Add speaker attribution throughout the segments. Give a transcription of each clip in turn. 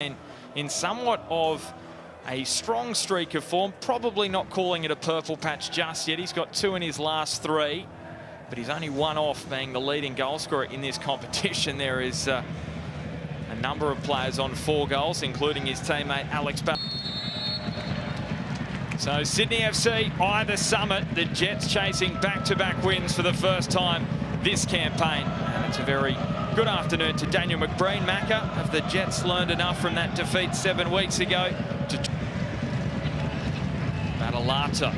Speaker 1: in somewhat of a strong streak of form, probably not calling it a purple patch just yet. He's got 2 in his last 3, but he's only 1 off being the leading goal scorer in this competition. There is a number of players on 4 goals, including his teammate Alex Bell. So Sydney FC, either summit, the Jets chasing back-to-back wins for the first time this campaign. And it's a very good afternoon to Daniel McBreen. Macca, have the Jets learned enough from that defeat 7 weeks ago? Badalata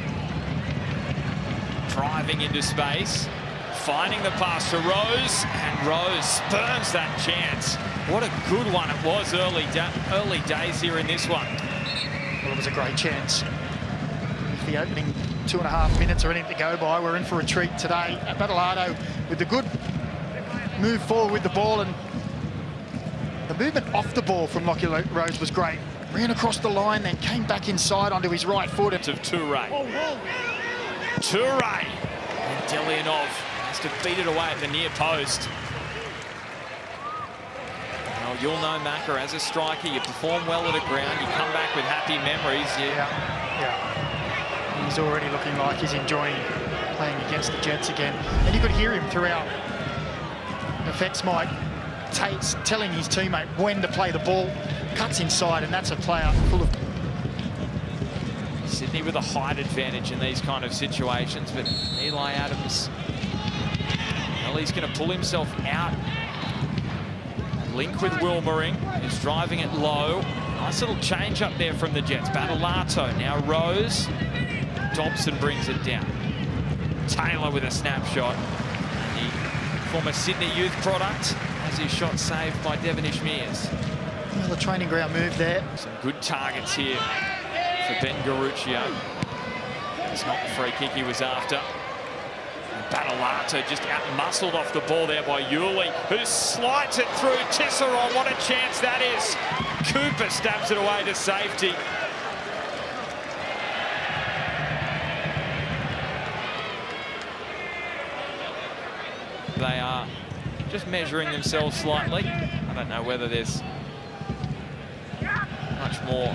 Speaker 1: driving into space, finding the pass to Rose, and Rose spurns that chance. What a good one it was early days here in this one.
Speaker 2: Well, it was a great chance. If the opening 2.5 minutes are anything to go by, we're in for a treat today. Badalata with the good move forward with the ball, and the movement off the ball from Lockie Rose was great. Ran across the line, then came back inside onto his right foot.
Speaker 1: Of Toure. Toure. And Delianov has to beat it away at the near post. Well, you'll know Macca as a striker. You perform well at the ground. You come back with happy memories.
Speaker 2: Yeah. He's already looking like he's enjoying playing against the Jets again. And you could hear him throughout. Effects Mike Tate's telling his teammate when to play the ball. Cuts inside, and that's a player full of...
Speaker 1: Sydney with a height advantage in these kind of situations, but Eli Adams, well, he's going to pull himself out. Link with Wilmering, who's driving it low. Nice little change up there from the Jets. Badalato, now Rose. Dobson brings it down. Taylor with a snapshot. The former Sydney youth product has his shot saved by Devonish Mears.
Speaker 2: Well, the training ground move there.
Speaker 1: Some good targets here for Ben Garuccio. It's not the free kick he was after. And Badalato just out-muscled off the ball there by Yuli, who slides it through Tisserand. What a chance that is. Cooper stabs it away to safety. They are just measuring themselves slightly. I don't know whether there's much more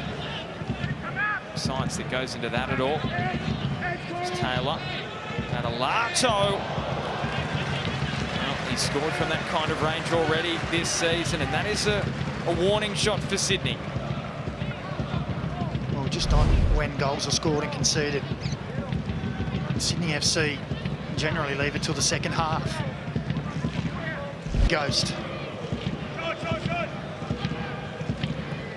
Speaker 1: science that goes into that at all. It's Taylor. Badalato. Well, he scored from that kind of range already this season, and that is a warning shot for Sydney.
Speaker 2: Well, just on when goals are scored and conceded, Sydney FC generally leave it till the second half. Ghost.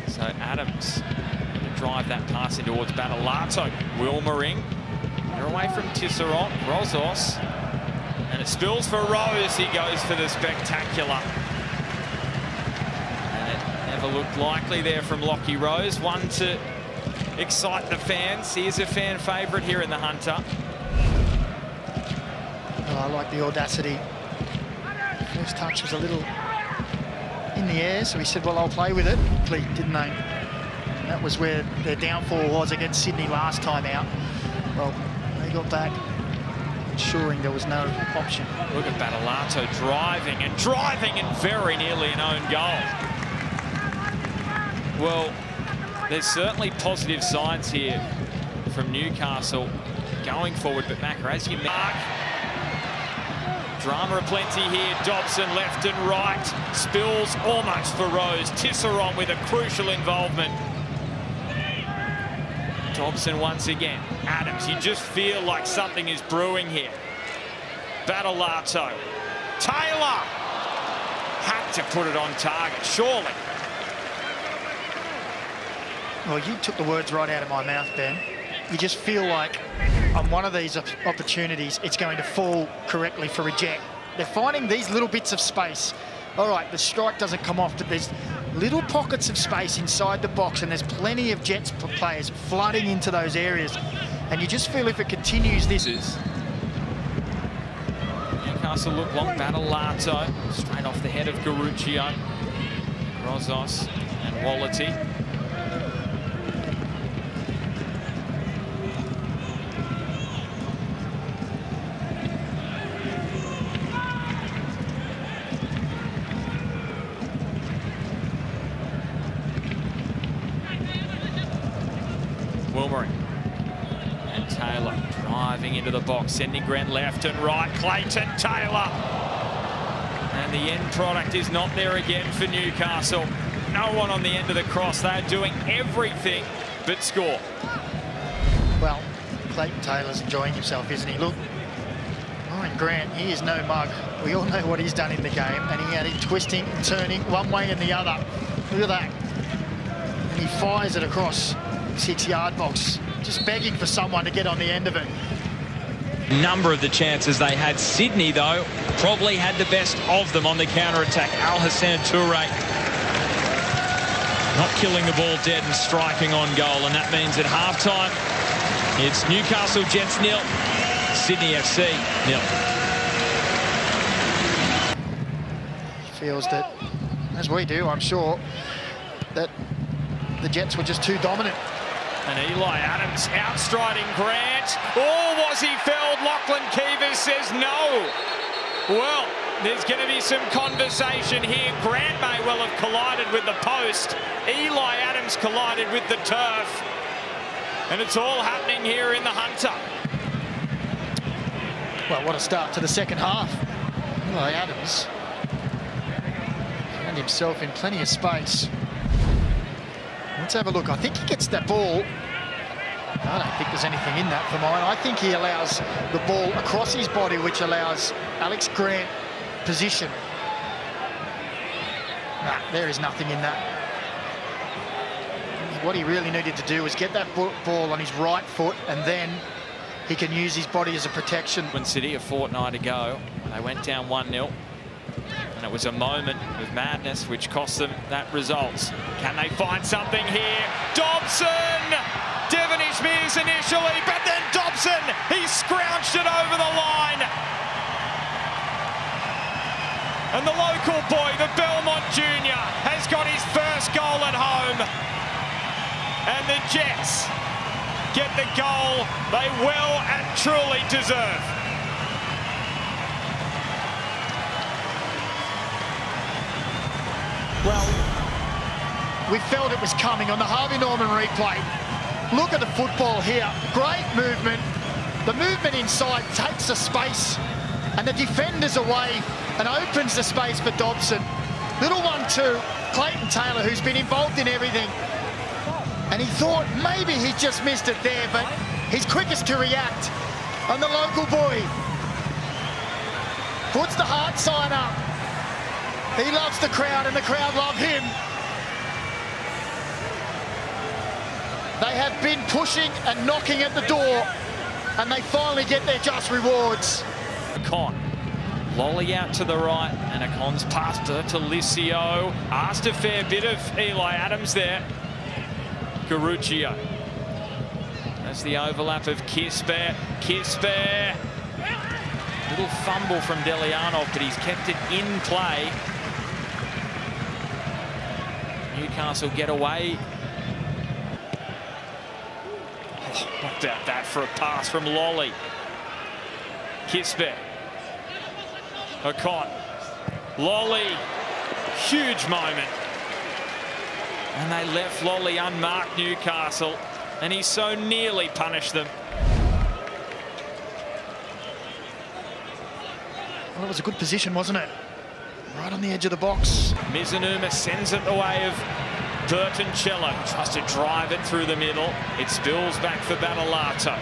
Speaker 1: So Adams to drive that pass in towards Badalato. Wilmering. They're away from Tisserand. Rozos. And it spills for Rose. He goes for the spectacular. And it never looked likely there from Lockie Rose. One to excite the fans. He is a fan favourite here in the Hunter.
Speaker 2: Well, I like the audacity. First touch was a little in the air, so he said, well, I'll play with it. Didn't they? And that was where their downfall was against Sydney last time out. Well, they got back, ensuring there was no option.
Speaker 1: Look at Badalato driving and very nearly an own goal. Well, there's certainly positive signs here from Newcastle going forward, but Macca, as you mark, drama aplenty here. Dobson left and right. Spills almost for Rose. Tisserand with a crucial involvement. Dobson once again. Adams, you just feel like something is brewing here. Badalato. Taylor had to put it on target, surely.
Speaker 2: Well, you took the words right out of my mouth, Ben. You just feel like on one of these opportunities, it's going to fall correctly for reject. They're finding these little bits of space. All right, the strike doesn't come off, but there's little pockets of space inside the box, and there's plenty of Jets players flooding into those areas. And you just feel if it continues, this is.
Speaker 1: Newcastle look long. Badalato straight off the head of Garuccio. Rozos and Wallity. Wilmering. And Taylor driving into the box, sending Grant left and right. Clayton Taylor. And the end product is not there again for Newcastle. No one on the end of the cross. They're doing everything but score.
Speaker 2: Well, Clayton Taylor's enjoying himself, isn't he? Look, Ryan Grant, he is no mug. We all know what he's done in the game, and he had him twisting and turning one way and the other. Look at that. And he fires it across 6-yard box, just begging for someone to get on the end of it.
Speaker 3: Number of the chances they had. Sydney, though, probably had the best of them on the counter-attack. Al Hassan Toure not killing the ball dead and striking on goal, and that means at halftime it's Newcastle Jets 0, Sydney FC 0.
Speaker 2: Feels that, as we do, I'm sure, that the Jets were just too dominant.
Speaker 1: And Eli Adams outstriding Grant. Oh, was he felled? Lachlan Keevers says no. Well, there's going to be some conversation here. Grant may well have collided with the post. Eli Adams collided with the turf. And it's all happening here in the Hunter.
Speaker 2: Well, what a start to the second half. Eli Adams found himself in plenty of space. Let's have a look. I think he gets that ball. I don't think there's anything in that for mine. I think he allows the ball across his body, which allows Alex Grant position. Nah, there is nothing in that. What he really needed to do was get that ball on his right foot, and then he can use his body as a protection.
Speaker 1: When City a fortnight ago, they went down 1-0. And it was a moment of madness which cost them that result. Can they find something here? Dobson! Devonish Mears initially, but then Dobson, he scrounched it over the line. And the local boy, the Belmont Junior, has got his first goal at home. And the Jets get the goal they well and truly deserve.
Speaker 2: Well, we felt it was coming on the Harvey Norman replay. Look at the football here. Great movement. The movement inside takes the space, and the defender's away and opens the space for Dobson. Little 1-2. Clayton Taylor, who's been involved in everything. And he thought maybe he just missed it there, but he's quickest to react. And the local boy puts the heart sign up. He loves the crowd, and the crowd love him. They have been pushing and knocking at the door, and they finally get their just rewards.
Speaker 1: Con, Lolly out to the right, and Acon's passed to Licio. Asked a fair bit of Eli Adams there. Garuccio. That's the overlap of Kisper. Kisper. Little fumble from Delianov, but he's kept it in play. Newcastle get away. Oh, what about that for a pass from Lolly? Kisper. Acon. Lolly. Huge moment. And they left Lolly unmarked, Newcastle, and he so nearly punished them.
Speaker 2: Well, it was a good position, wasn't it? Right on the edge of the box.
Speaker 1: Mizunuma sends it the way of Burton-Cello. Tries to drive it through the middle. It spills back for Battalato.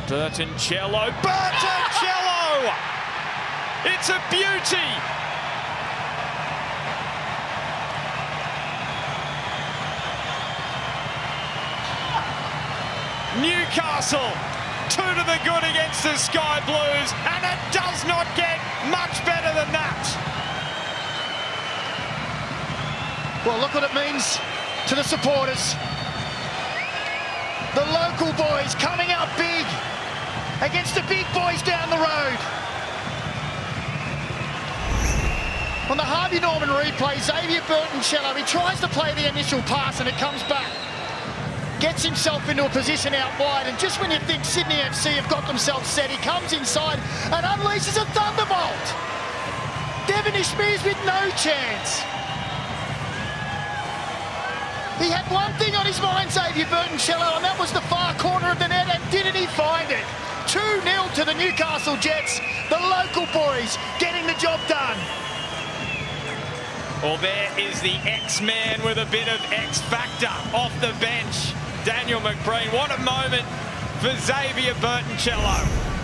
Speaker 1: Burton-Cello. Burton-Cello! It's a beauty! Newcastle, 2 to the good against the Sky Blues, and it does not get much better than that.
Speaker 2: Well, look what it means to the supporters. The local boys coming out big against the big boys down the road. On the Harvey Norman replay, Xavier Burton-Cello, he tries to play the initial pass and it comes back. Gets himself into a position out wide, and just when you think Sydney FC have got themselves set, he comes inside and unleashes a thunderbolt. Devonish Mears with no chance. He had one thing on his mind, Xavier Bertoncello, and that was the far corner of the net, and didn't he find it? 2-0 to the Newcastle Jets. The local boys getting the job done.
Speaker 1: Well, there is the X-Man with a bit of X-factor off the bench. Daniel McBreen, what a moment for Xavier Bertoncello.